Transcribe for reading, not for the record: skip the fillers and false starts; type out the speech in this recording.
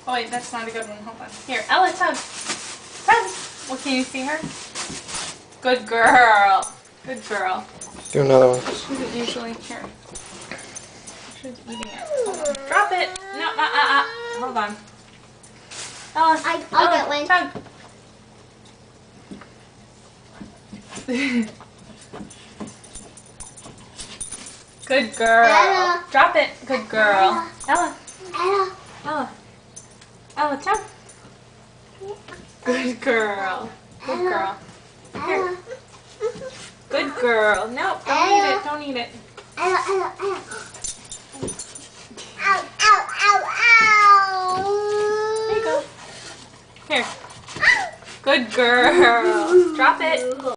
Oh wait, that's not a good one. Hold on. Here, Ella, tug. Tug. Well, can you see her? Good girl. Good girl. Do another one. She doesn't usually. Here. She's eating it. Hold on. Drop it. No, hold on. Ella, I'll get one. Tug. Good girl. Ella. Drop it. Good girl. Ella. Ella. Ella. Ella, tug. Good girl. Good girl. Ella. Good girl. No, don't eat it. Don't eat it. Ella, Ella, Ella. Ow, ow, ow, ow. There you go. Here. Good girl. Drop it.